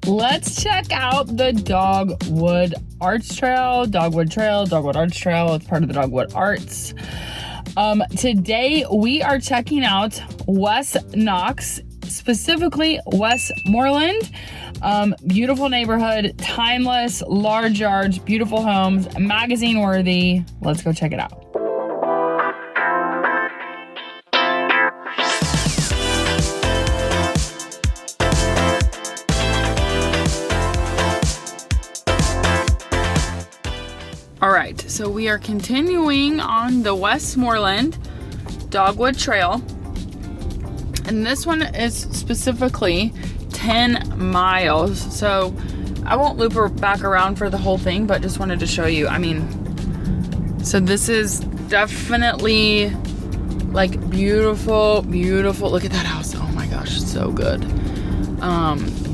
Let's check out the Dogwood Arts Trail, Dogwood Arts Trail. It's part of the Dogwood Arts. Today we are checking out West Knox, specifically Westmoreland. Beautiful neighborhood, timeless, large yards, beautiful homes, magazine worthy. Let's go check it out. All right, so we are continuing on the Westmoreland Dogwood Trail. And this one is specifically 10 miles. So I won't loop her back around for the whole thing, but just wanted to show you. I mean, so this is definitely like beautiful. Look at that house. Oh my gosh, so good.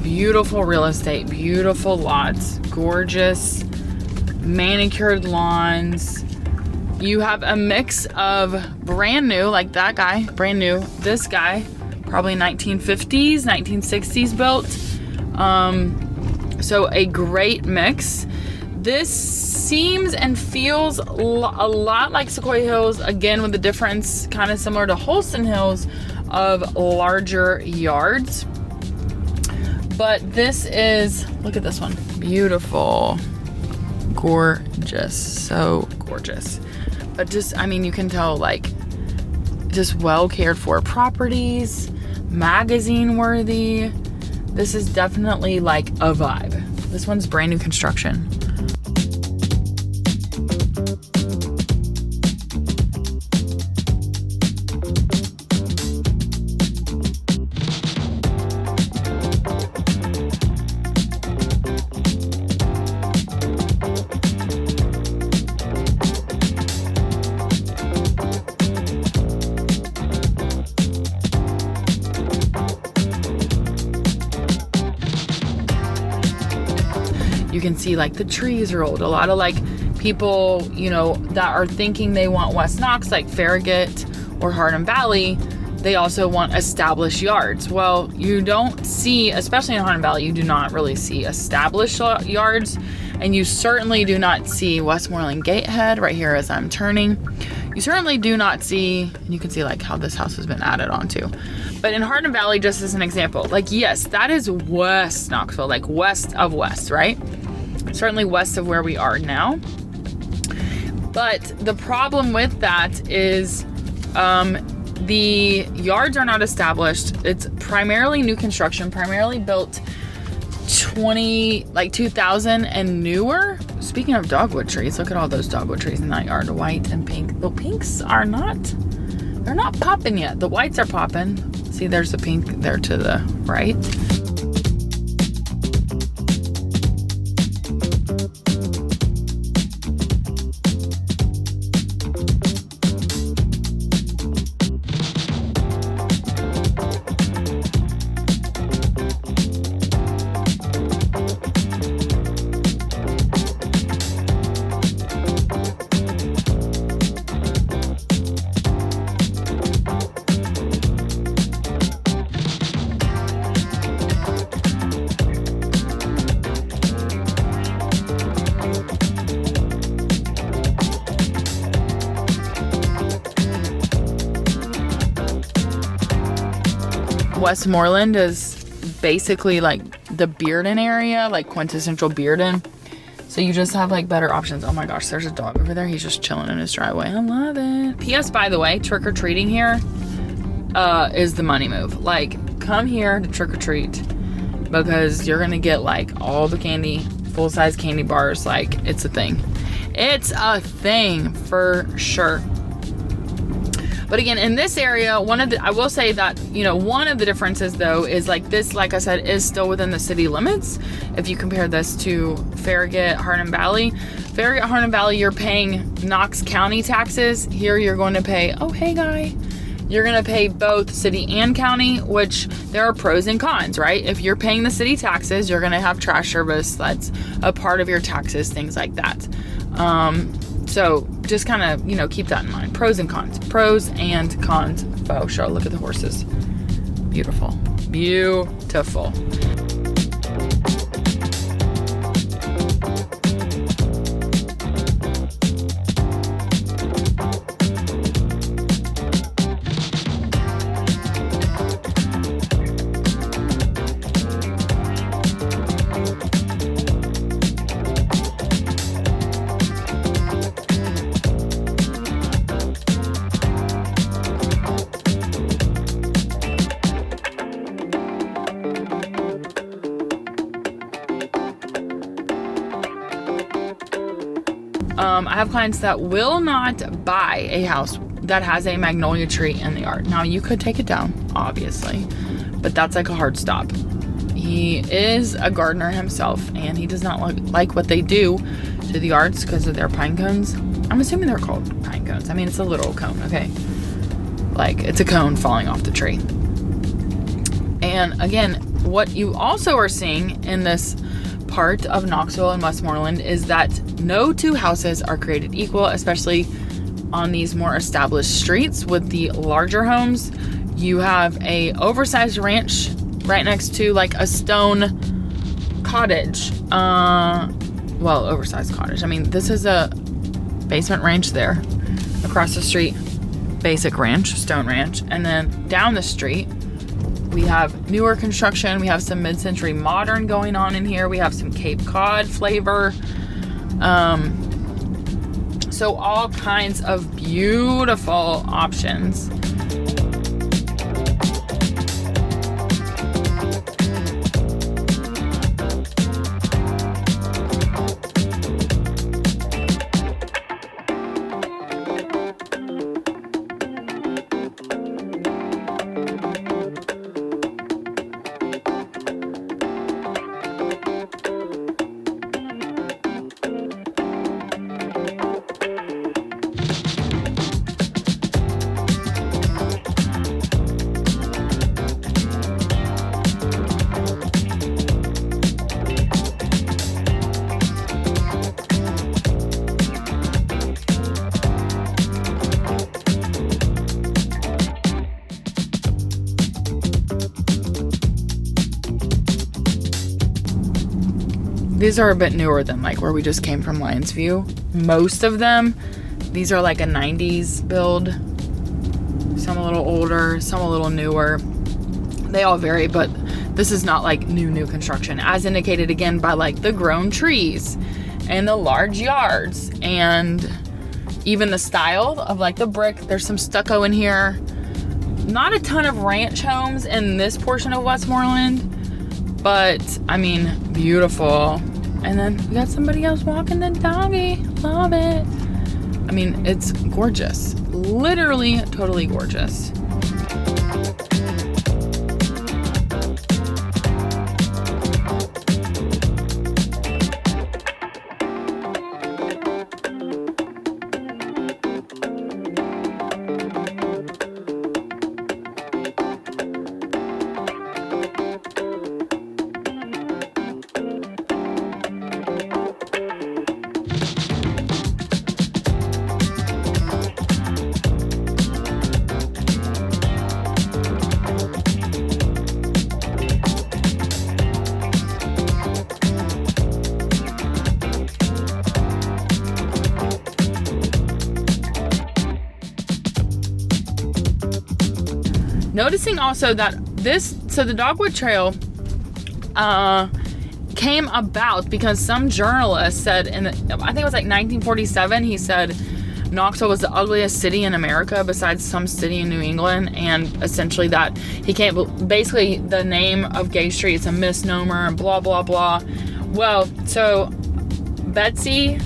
Beautiful real estate, beautiful lots, gorgeous manicured lawns. You have a mix of brand new, like that guy, brand new. This guy, probably 1950s, 1960s built. So a great mix. This seems and feels a lot like Sequoia Hills, again with the difference, kind of similar to Holston Hills, of larger yards. But this is, look at this one, beautiful. Gorgeous, so gorgeous. But just, I mean, you can tell, like, just well cared for properties, magazine worthy. This is definitely like a vibe. This one's brand new construction. You can see like the trees are old. A lot of like people, you know, that are thinking they want West Knox, like Farragut or Hardin Valley, they also want established yards. Well, you don't see, especially in Hardin Valley, you do not really see established yards. And you certainly do not see Westmoreland Gatehead right here as I'm turning. You certainly do not see, and you can see like how this house has been added onto. But in Hardin Valley, just as an example, like, yes, that is West Knoxville, like west of West, right? Certainly west of where we are now. But the problem with that is the yards are not established. It's primarily new construction, primarily built 2000 and newer. Speaking of dogwood trees, look at all those dogwood trees in that yard, white and pink. The pinks are not, they're not popping yet. The whites are popping. See, there's the pink there to the right. Westmoreland is basically like the Bearden area, like quintessential Bearden. So you just have like better options. Oh my gosh, there's a dog over there. He's just chilling in his driveway. I love it. P.S. by the way, trick-or-treating here is the money move. Like, come here to trick-or-treat because you're gonna get like all the candy, full-size candy bars. Like, it's a thing. It's a thing for sure. But again, in this area, I will say that, you know, one of the differences though is like this, like I said, is still within the city limits. If you compare this to Farragut, Hardin Valley, Hardin Valley, you're paying Knox County taxes. Here you're going to pay, oh, hey guy, you're going to pay both city and county, which there are pros and cons, right? If you're paying the city taxes, you're going to have trash service. That's a part of your taxes, things like that. So just kind of, you know, keep that in mind. Pros and cons. Pros and cons. Oh, sure. Look at the horses. Beautiful. Beautiful. I have clients that will not buy a house that has a magnolia tree in the yard. Now, you could take it down, obviously, but that's like a hard stop. He is a gardener himself, and he does not like what they do to the yards because of their pine cones. I'm assuming they're called pine cones. I mean, it's a literal cone, okay? Like, it's a cone falling off the tree. And again, what you also are seeing in this part of Knoxville and Westmoreland is that no two houses are created equal, especially on these more established streets with the larger homes. You have a oversized ranch right next to like a stone cottage. Well, oversized cottage. I mean, this is a basement ranch there. Across the street, basic ranch, stone ranch. And then down the street, we have newer construction. We have some mid-century modern going on in here. We have some Cape Cod flavor. So all kinds of beautiful options. These are a bit newer than like where we just came from, Lions View. Most of them, these are like a 90s build. Some a little older, some a little newer. They all vary, but this is not like new construction, as indicated again by like the grown trees and the large yards and even the style of like the brick. There's some stucco in here. Not a ton of ranch homes in this portion of Westmoreland, but I mean, beautiful. And then we got somebody else walking the doggy. Love it. I mean, it's gorgeous. Literally, totally gorgeous. Noticing also that the Dogwood Trail came about because some journalist said I think it was like 1947, he said Knoxville was the ugliest city in America besides some city in New England, and essentially that he can't, basically the name of Gay Street, it's a misnomer and blah, blah, blah. Well, so Betsy,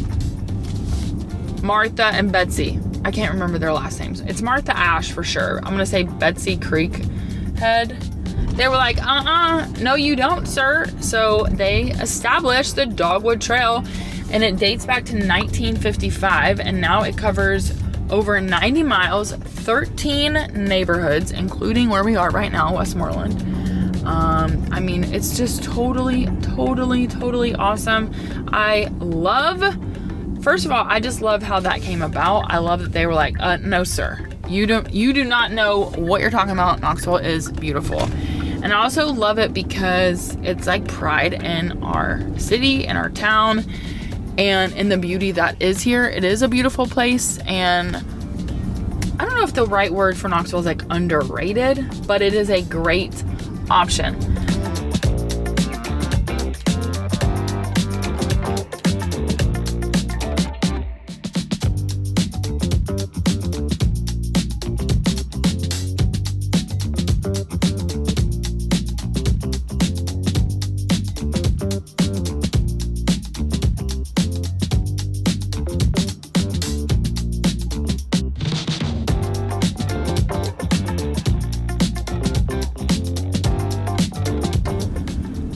Martha, and Betsy, I can't remember their last names. It's Martha Ash for sure. I'm going to say Betsy Creekhead. They were like, no you don't, sir. So they established the Dogwood Trail, and it dates back to 1955, and now it covers over 90 miles, 13 neighborhoods, including where we are right now, Westmoreland. I mean, it's just totally awesome. First of all, I just love how that came about. I love that they were like, no, sir. You do not know what you're talking about. Knoxville is beautiful. And I also love it because it's like pride in our city and our town and in the beauty that is here. It is a beautiful place, and I don't know if the right word for Knoxville is like underrated, but it is a great option.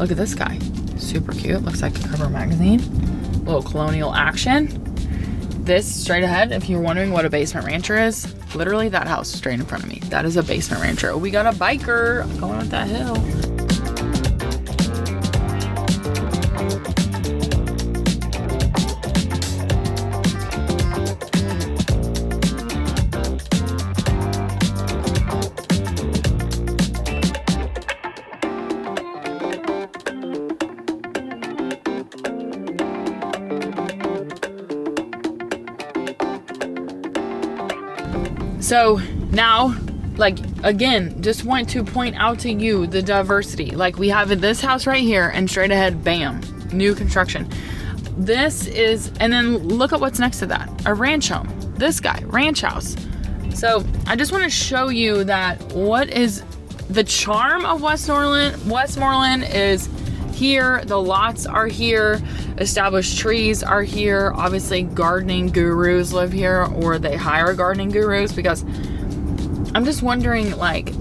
look at this guy. Super cute. Looks like a cover magazine. Little colonial action. This straight ahead, if you're wondering what a basement rancher is, literally that house straight in front of me. That is a basement rancher. We got a biker going up that hill. So now, like, again, just want to point out to you the diversity. Like, we have this house right here, and straight ahead, bam, new construction. This is, and then look at what's next to that, a ranch home. This guy, ranch house. So I just want to show you that what is the charm of Westmoreland. Westmoreland is here, the lots are here, established trees are here. Obviously gardening gurus live here, or they hire gardening gurus, because I'm just wondering, like,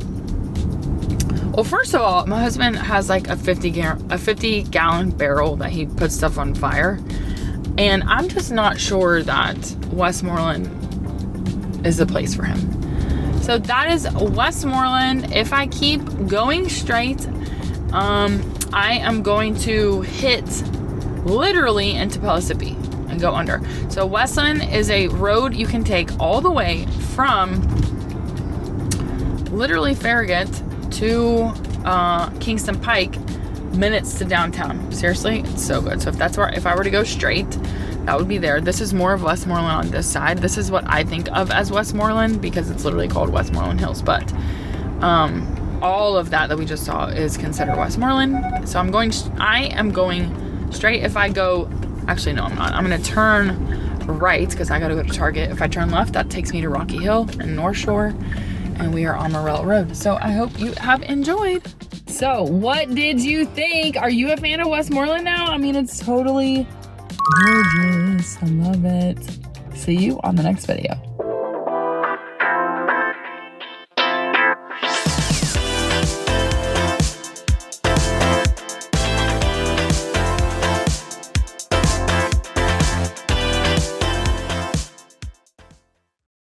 well, first of all, my husband has like a 50-gallon barrel that he puts stuff on fire, and I'm just not sure that Westmoreland is the place for him. So that is Westmoreland. If I keep going straight, I am going to hit literally into Pellissippi and go under. So Westland is a road you can take all the way from literally Farragut to Kingston Pike, minutes to downtown. Seriously, it's so good. So if I were to go straight, that would be there. This is more of Westmoreland on this side. This is what I think of as Westmoreland, because it's literally called Westmoreland Hills, but all of that we just saw is considered Westmoreland. So I am going straight. If I go, actually no, I'm not. I'm gonna turn right because I gotta go to Target. If I turn left, that takes me to Rocky Hill and North Shore, and we are on Morrell Road. So I hope you have enjoyed. So what did you think? Are you a fan of Westmoreland now? I mean, it's totally gorgeous. I love it. See you on the next video.